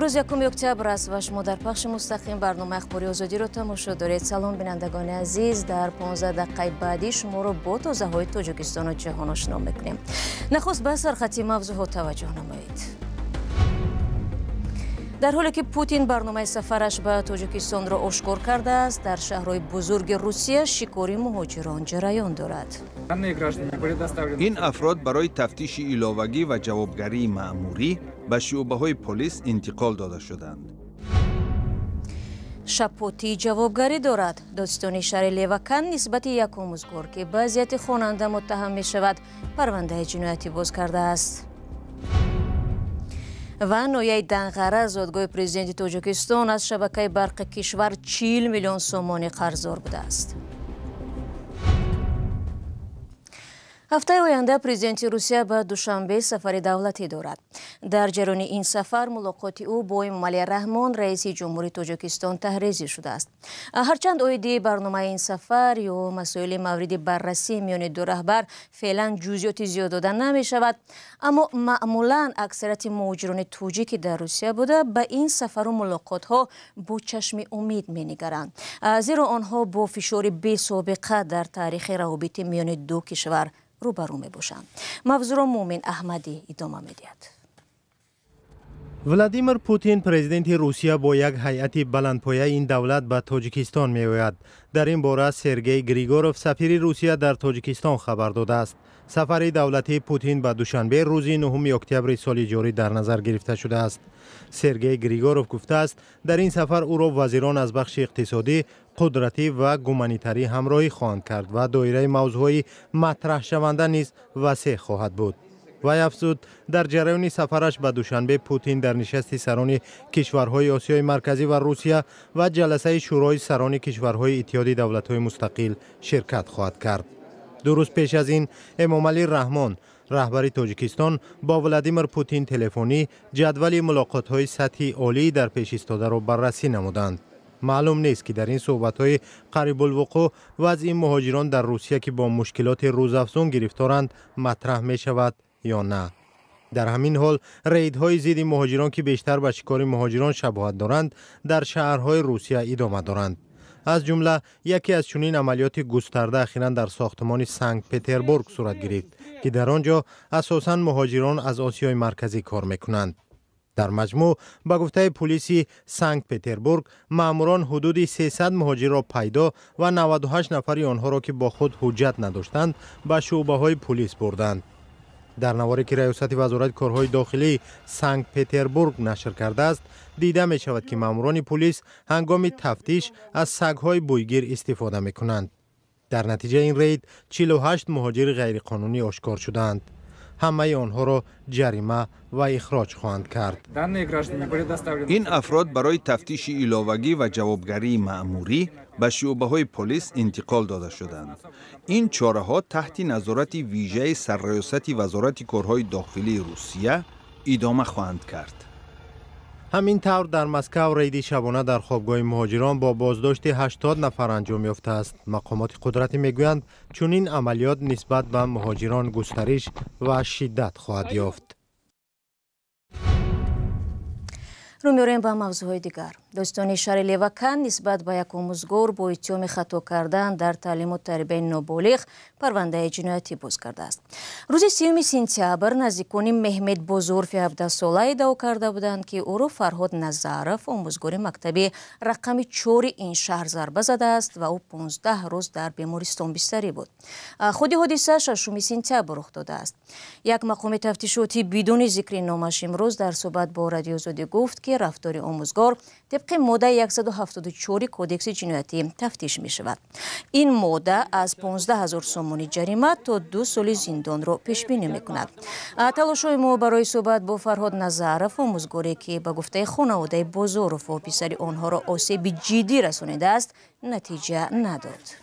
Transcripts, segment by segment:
امروز 1 اکتبر است و شما در پخش مستقیم برنامه اخباری آزادی رو تماشا دارید. سلام بینندگان عزیز، در 15 دقیقه بعدی شما رو با تازه‌های تاجیکستان و جهان آشنا می‌کنیم. نخست به سرخطی موضوعات توجه نمایید. در حالی که پوتین برنامه سفرش به تاجیکستان را آشکار کرده است، در شهرهای بزرگ روسیه شکاری مهاجران جریان دارد. این افراد برای تفتیش ایلاوگی و جوابگری مأموری به شعبه‌های پلیس انتقال داده شدند. شپوتی جوابگری دارد. دادستان شهر لیوکن نسبت یک آموزگار که به اذیت خواننده متهم می شود پرونده جنایتی باز کرده است. و نویه دنغره زادگاه پرزیدنت تاجیکستان از شبکه برق کشور 40 میلیون سومانی قرضدار بوده است. هفته آینده پرزیدنت روسیه به دوشنبه سفر دولتی دارد. در جریان این سفر ملاقات او با امامعلی رحمان رئیس جمهوری تاجیکستان تحریزی شده است. هرچند ایده برنامه این سفر یا مسائل مورد بررسی میان دو رهبر فعلا جزئیات زیاد داده نمی شود، اما معمولا اکثریت مهاجران تاجیک در روسیه بوده به این سفر و ملاقات ها با چشم امید می نگرند، زیرا آنها با فشار بی سابقه در تاریخ روابط میان دو کشور روبرو می باشند. موضوع مومن احمدی ادامه می دهد. ولادیمیر پوتین پرزیدنت روسیه با یک هیئت بلندپایه این دولت به تاجیکستان می آید. در این باره سرگئی گریگوروف سفیر روسیه در تاجیکستان خبر داده است. سفر دولتی پوتین به دوشنبه روز 9 اکتبر سال جاری در نظر گرفته شده است. سرگئی گریگوروف گفته است در این سفر او را وزیران از بخش اقتصادی، قدرتی و گومانیتری همراهی خواهند کرد و دایره موضوعی مطرح شونده نیز وسیع خواهد بود. وی افزود در جریان سفرش به دوشنبه پوتین در نشست سران کشورهای آسیای مرکزی و روسیه و جلسه شورای سران کشورهای اتحاد دولت‌های مستقل شرکت خواهد کرد. دو روز پیش از این امامعلی رحمان رهبر تاجیکستان با ولادیمیر پوتین تلفنی جدول ملاقات‌های سطحی عالی در پیش ایستاده را بررسی نمودند. معلوم نیست که در این صحبت‌های قریب الوقوع وضع مهاجران در روسیه که با مشکلات روزافزون گرفتارند مطرح می شود یا نه. در همین حال ریدهای ضد مهاجران که بیشتر به شکار مهاجران شباهت دارند در شهرهای روسیه ادامه دارند. از جمله یکی از چنین عملیات گسترده اخیراً در ساختمان سنت پترزبورگ صورت گرفت که در آنجا اساساً مهاجران از آسیای مرکزی کار میکنند. در مجموع به گفته پلیس سنت پترزبورگ ماموران حدود 300 مهاجر را پیدا و 98 نفر آنها را که با خود حجت نداشتند به شعبه‌های پلیس بردند. در نواری که ریاست وزارت کارهای داخلی سنت پترزبورگ نشر کرده است دیده می شود که ماموران پلیس هنگام تفتیش از سگ‌های بویگیر استفاده می کنند. در نتیجه این رید 48 مهاجر غیرقانونی آشکار شدند. همه آنها را جریمه و اخراج خواهند کرد. این افراد برای تفتیش ایلاوگی و جوابگری مأموری به شعبه‌های پلیس انتقال داده شدند. این چاره‌ها تحت نظارت ویژه سرریاست وزارت کارهای داخلی روسیه ادامه خواهند کرد. همین طور در مسکو رید شبانه در خوابگاه مهاجران با بازداشت 80 نفر انجام یافته است. مقامات قدرتی میگویند چنین عملیات نسبت به مهاجران گسترش و شدت خواهد یافت. رو می‌ریم به موضوعهای دیگر. دادستان شهر لیوکن نسبت به یک آموزگار با اتهام خطا کردن در تعلیم و تربیت نابالغ پرونده جنایتی باز کرده است. روز 30 سپتامبر نزدیکان مهمت بزرگ 17 ساله ادعا کرده بودند که او را فرهاد نظرف آموزگار مکتب رقم 4 این شهر ضربه زده است و او 15 روز در بیمارستان بستری بود. خود حادثه 6 سپتامبر رخ داده است. یک مقام تفتیشاتی بدون ذکر نامش امروز در صحبت با رادیو آزادی گفت که رفتار آموزگار طبق ماده 174 کودکس جنایتی تفتیش می شود. این ماده از 15,000 سومانی جریمه تا 2 سال زندان را پیش بینی می کند. تلاش‌های ما برای صحبت با فرهاد نظرف آموزگاری که به گفته خانواده بزرگ و پسر آنها را آسیب جدی رسانیده است نتیجه نداد.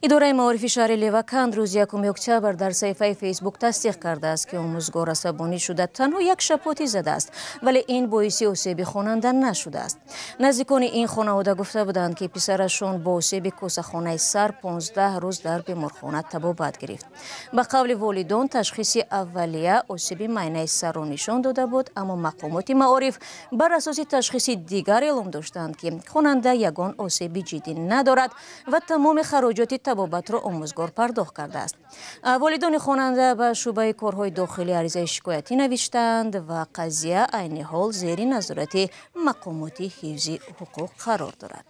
идораи маорифи шаҳри Леваканд рӯзи 1 октябр дар саҳифаи фейсбук тасдиқ кардааст ки омӯзгор асабонӣ шуда танҳо як шабҳоти задааст, вале ин боиси осеби хонанда нашудааст. наздикони ин хонавода гуфта буданд ки писарашон бо осеби косахонаи сар 15 рӯз дар беморхона табобат гирифт. ба қавли волидон ташхиси аввалия осеби майнаи сарро нишон дода буд, аммо мақомоти маориф бар асоси ташхиси дигар эълом доштанд ки хонанда ягон осеби ҷиддӣ надорад ва тамоми хароҷоти табобатро омӯзгор пардохт кардааст. волидони хонанда ба шӯъбаи корҳои дохилӣ аризаи шикоятӣ навиштанд ва қазия айни ҳол зери назорати мақомоти ҳифзи ҳуқуқ қарор дорад.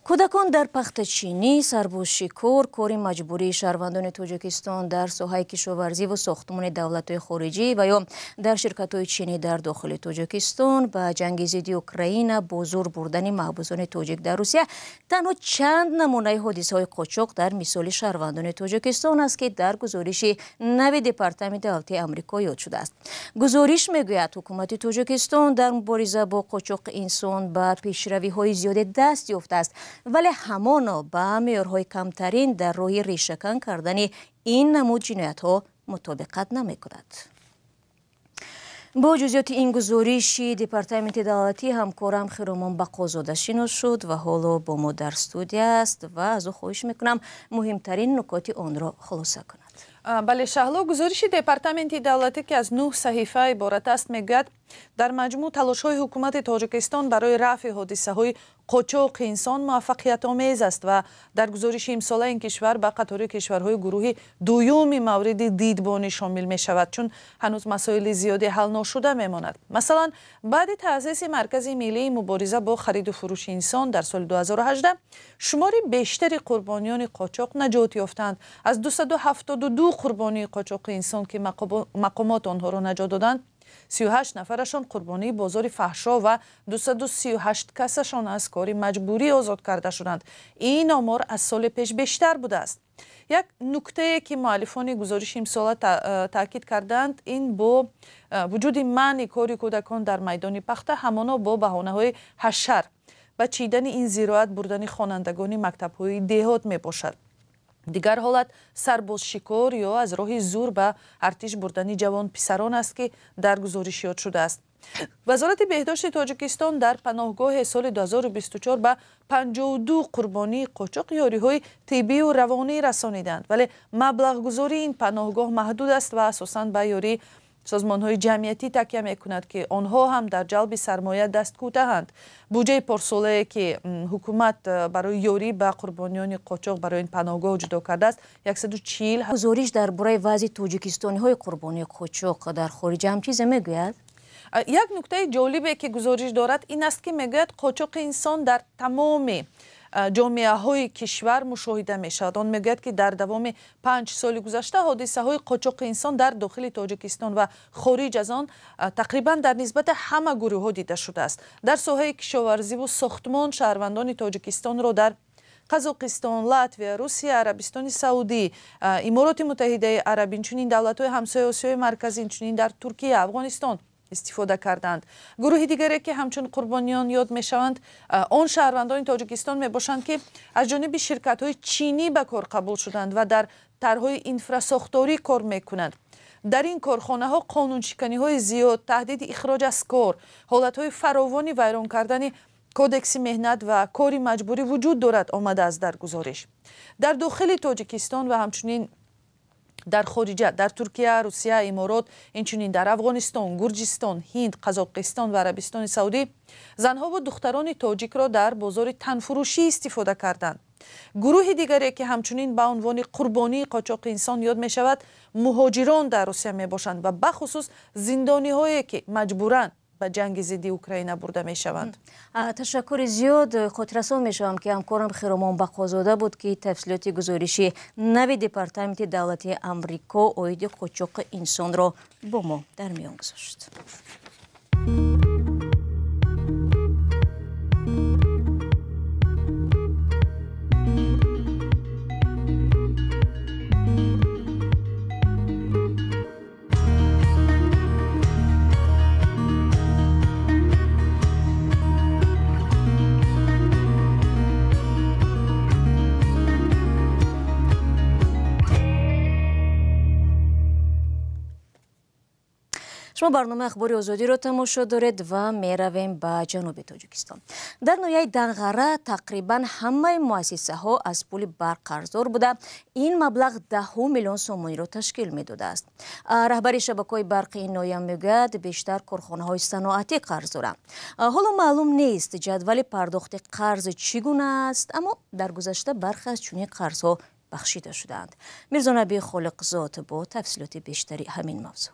кӯдакон дар пахтачинӣ, сарбозшикор, кори маҷбурии шаҳрвандони Тоҷикистон дар соҳаи кишоварзӣ ва сохтмони давлатҳои хориҷӣ ва ё дар ширкатҳои чинӣ дар дохили Тоҷикистон ба ҷанги зидди Украина бо зур бурдани маҳбусони тоҷик дар Русия танҳо чанд намунаи ҳодисаҳои қочоқ дар мисоли шаҳрвандони Тоҷикистон аст ки дар гузориши нави Департаменти давлатии Амрико ёд шудааст. гузориш мегӯяд ҳукумати Тоҷикистон дар мубориза бо қочоқи инсон ба пешравиҳои зиёде даст ёфтааст, вале ҳамоно ба меъёрҳои камтарин дар роҳи решакан кардани ин намуд ҷиноятҳо мутобиқат намекунад. бо ҷузъиёти ин гузориши Департаменти давлатӣ ҳамкорам Хиромон Бақозода шинос шуд ва ҳоло бо мо дар студия аст ва аз ӯ хоҳиш мекунам муҳимтарин нукоти онро хулоса кунад. бале шаҳло, гузориши Департаменти давлатӣ ки аз 9 саҳифа иборат аст мегӯяд дар маҷмӯъ талошҳои ҳукумати Тоҷикистон барои рафъи ҳодисаҳои қочоқи инсон муваффақиятомез аст ва дар гузориши имсола ин кишвар ба қатори кишварҳои гурӯҳи дуюми мавриди дидбонӣ шомил мешавад, чун ҳанӯз масоили зиёде ҳал ношуда мемонад. масалан, баъди таъсиси маркази миллии мубориза бо хариду фурӯши инсон дар соли 2018 шумори бештари қурбониёни қочоқ наҷот ёфтанд. аз 272 қурбонии қочоқи инсон ки мақомот онҳоро наҷот доданд, 38 нафарашон қурбонии бозори фаҳшо ва 238 касашон аз кори маҷбурӣ озод карда шуданд. ин омор аз соли пеш бештар будааст. як нуктае ки муаллифони гузориши имсола таъкид карданд, ин бо вуҷуди маъни кори кӯдакон дар майдони пахта ҳамоно бо баҳонаҳои ҳашар ба чидани ин зироат бурдани хонандагони мактабҳои деҳот мебошад. дигар ҳолат сарбозшикор ё аз роҳи зур ба артиш бурдани ҷавон писарон аст ки дар гузориш ёд шудааст. вазорати беҳдошти Тоҷикистон дар паноҳгоҳи соли 2024 ба 52 қурбонии қочоқ ёриҳои тиббию равонӣ расониданд, вале маблағгузории ин паноҳгоҳ маҳдуд аст ва асосан ба ёрии созмонҳои ҷамъиятӣ такя мекунад ки онҳо ҳам дар ҷалби сармоя даст кӯтаҳанд. буҷаи порсолае ки ҳукумат барои ёрӣ ба қурбониёни қочоқ барои ин паноҳгоҳ ҷудо кардааст 140. гузориш дар бораи вазъи тоҷикистониҳои қурбонии қочоқ дар хориҷ ҳам чизе мегӯяд? як нуктаи ҷолибе ки гузориш дорад ин аст ки мегӯяд қочоқи инсон дар тамоми ҷомеаҳои кишвар мушоҳида мешавад. он мегӯяд ки дар давоми 5 соли гузашта ҳодисаҳои қочоқи инсон дар дохили Тоҷикистон ва хориҷ аз он тақрибан дар нисбати ҳама гурӯҳҳо дида шудааст. дар соҳаи кишоварзиву сохтмон шаҳрвандони Тоҷикистонро дар Қазоқистон, Латвия, Русия, Арабистони Саудӣ, Имороти Муттаҳидаи Араб, инчунин давлатҳои ҳамсояи Осиёи Марказӣ, инчунин дар Туркия, Афғонистон истифода карданд. гурӯҳи дигаре ки ҳамчун қурбониён ёд мешаванд, он шаҳрвандони Тоҷикистон мебошанд ки аз ҷониби ширкатҳои чинӣ ба кор қабул шуданд ва дар тарҳои инфрасохторӣ кор мекунанд. дар ин корхонаҳо қонуншиканиҳои зиёд, таҳдиди ихроҷ аз кор, ҳолатҳои фаровони вайрон кардани кодекси меҳнат ва кори маҷбурӣ вуҷуд дорад, омадааст дар гузориш. дар дохили Тоҷикистон ва ҳамчунин дар хориҷа, дар Туркия, Русия, Иморот, инчунин дар Афғонистон, Гурҷистон, Ҳинд, Қазоқистон ва Арабистони Саудӣ занҳо ва духтарони тоҷикро дар бозори танфурӯшӣ истифода карданд. гурӯҳи дигаре ки ҳамчунин ба унвони қурбонии қочоқи инсон ёд мешавад, муҳоҷирон дар Русия мебошанд ва бахусус зиндониҳое ки маҷбуран ба ҷанги зидди Украина бурда мешаванд. ташаккури зиёд. хотиррасон мешавам ки ҳамкорам Хиромон Бақозода буд ки тафсилоти гузориши нави Департаменти давлатии Амрико оиди қочоқи инсонро бо мо дар миён гузошт. شما برنامه اخبار آزادی رو تماشا دارید و میرویم به جنوب تاجیکستان. در ناحیه دنغره تقریبا همه مؤسسه ها از پول برق قرضدار بوده. این مبلغ 10 میلیون سومانی را تشکیل میداده است. رهبری شبکه‌های برقی این ناحیه میگوید بیشتر کارخانه‌های صنعتی قرض دارند. حالا معلوم نیست جدول پرداخت قرض چگونه است، اما در گذشته برخی از چنین قرض‌ها بخشیده شدند. میرزا نبی خالقزاد با تفصیلات بیشتری همین موضوع.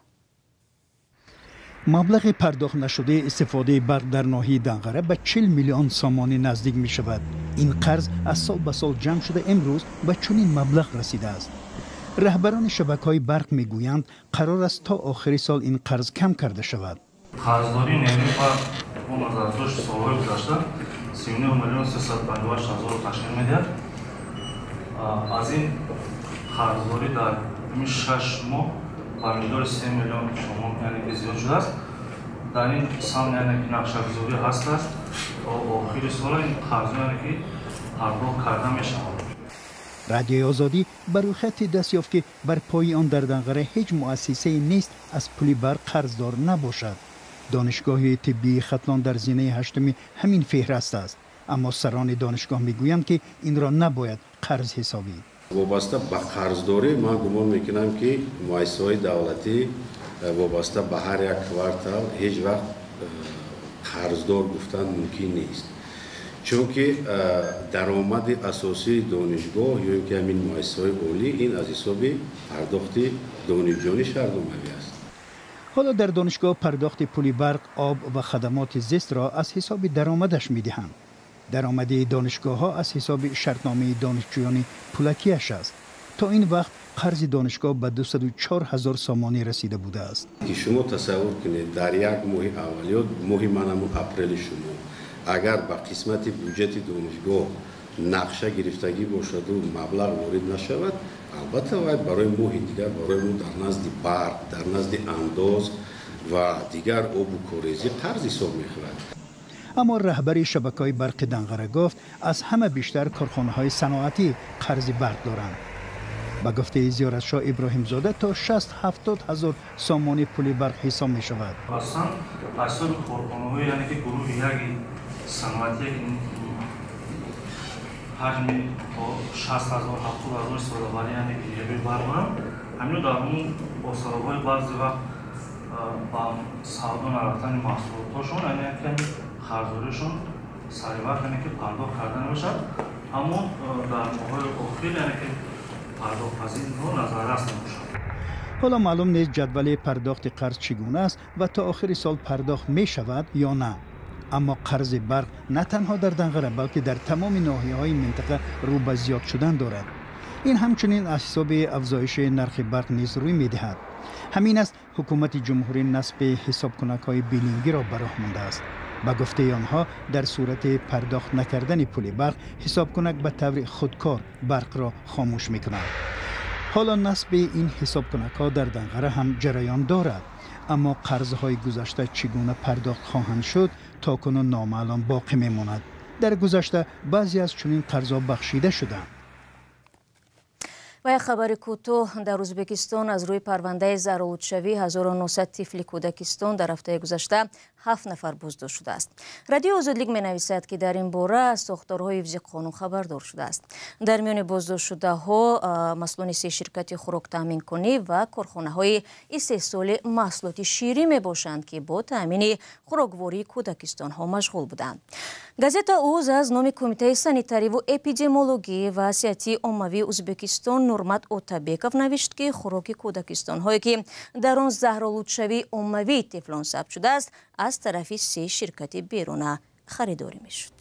مبلغ پرداخت نشده استفاده برق در ناحیه دنغره به 40 میلیون سامانی نزدیک می شود. این قرض از سال به سال جمع شده امروز به چنین مبلغ رسیده است. رهبران شبکه‌های برق می گویند قرار است تا آخر سال این قرض کم کرده شود. قرضداری نرمی و اون از ارزش سالهای گذشته 39 میلیون 358 هزار تشکیل می‌دهد. از این قرضداری در 6 ماه با مقدار 3 میلیون تومان یعنی زیاد شده است. در این سهم یعنی که نقشه‌گذاری هست است تا آخر سال این قرض یعنی که پرداخت کرده می‌شود. رادیوی آزادی بر روی خط دست یافت که بر پای آن در دنغره هیچ مؤسسه نیست از پول برق قرضدار نباشد. دانشگاه طبی ختلان در زینه هشتمی همین فهرست است، اما سران دانشگاه میگویند که این را نباید قرض حسابی. وابسته به قرضداری ما گمان میکنم که مؤسسه‌های دولتی وابسته به هر یک کوارتال هیچ وقت قرضدار گفتن ممکن نیست، چون که درآمد اساسی دانشگاه یا اینکه همین مؤسسه‌های عالی این از حساب پرداخت دانشجویان شهرداری است. حالا در دانشگاه پرداخت پول برق، آب و خدمات زیست را از حساب درآمدش می‌دهند. درآمد دانشگاه‌ها از حساب شرطنامه دانشجویان پولکیش است. تا این وقت قرض دانشگاه به 204,000 سامانی رسیده بوده است. که شما تصور کنید در یک ماه اولیات ماه منم اپریل شما اگر به قسمت بودجه دانشگاه نقشه گرفتگی باشد و مبلغ وارد نشود، البته باید برای ماه دیگر برای ما در نزد برق، در نزد انداز و دیگر آب و کاریزی قرض حساب می‌خورد. اما رهبری شبکه‌های برق دنغره گفت از همه بیشتر کارخانه‌های صنعتی قرض برق دارند. با گفته زیارتشاه ابراهیم زاده تا 60-70 هزار سامانی پول برق حساب می شود. اصلا اصل کارخانه‌های یعنی که گروه یک صنعتی حجمی 60,000 70,000 سالواری یعنی که برق دارند. همین در اون با سالهای بعضی وقت با سعودان رفتن محصولاتشون یعنی که قرضداریشون سریع وقت یعنی که پرداخت کردن باشد، اما در ماهای اخیر یعنی که پرداخت از این رو نظر رسید باشد. حالا معلوم نیست جدول پرداخت قرض چگونه است و تا آخر سال پرداخت می شود یا نه. اما قرض برق نه تنها در دنغره بلکه در تمام ناحیه‌های منطقه رو به زیاد شدن دارد. این همچنین از حساب افزایش نرخ برق نیز روی می‌دهد. همین است حکومت جمهوری نصب حسابکنک‌های بیلینگی را به راه مانده است. با گفته آنها در صورت پرداخت نکردن پول برق حسابکنک به طور خودکار برق را خاموش می‌کند. حالا نصب این حسابکنک‌ها در دنغره هم جریان دارد، اما قرض‌های گذشته چگونه پرداخت خواهند شد تا کنون نامعلوم باقی می‌ماند. در گذشته بعضی از چنین قرض‌ها بخشیده شدند. و یک خبر کوتاه در ازبکستان از روی پرونده زرالودشوی 1900 طفل کودکستان در هفته گذشته 7 نفر بازداشت شده است. رادیو آزادی می‌نویسد که در این باره از ساختارهای حفظ قانون خبردار شده است. در میان بازداشت شده ها مسئولان 3 شرکت خوراک تامین کنی و کارخانه‌های استحصال محصولات شیری میباشند که با تامین خوراکواری کودکستان ها مشغول بودند. گازета اوز از نام کمیته سانیتاری و اپیدمیولوژی و صحتی عمومی ازبکستان نورمت اوتابеков نوشت که خوراک کودکستان هایی که در آن زهرآلودشوی عمومی طفلان ثبت شده است از طرف 3 شرکت بیرون خریداری میشد.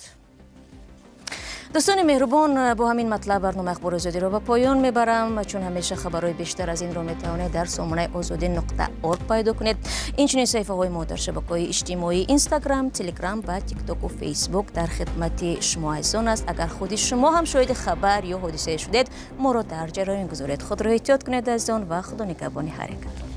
دوستان مهربان، با همین مطلب برنامه اخبار آزادی را به پایان میبرم. چون همیشه خبرهای بیشتر از این را میتوانید در سامانه azadi.org پیدا کنید. این چنین صفحه های ما در شبکه‌های اجتماعی اینستاگرام، تلگرام و تیک تاک و فیسبوک در خدمت شما هستند است. اگر خود شما هم شاهد خبر یا حادثه شدید، ما را در جریان گذارید. خود را احتیاط کنید از آن و خدا نگهبان حرکت.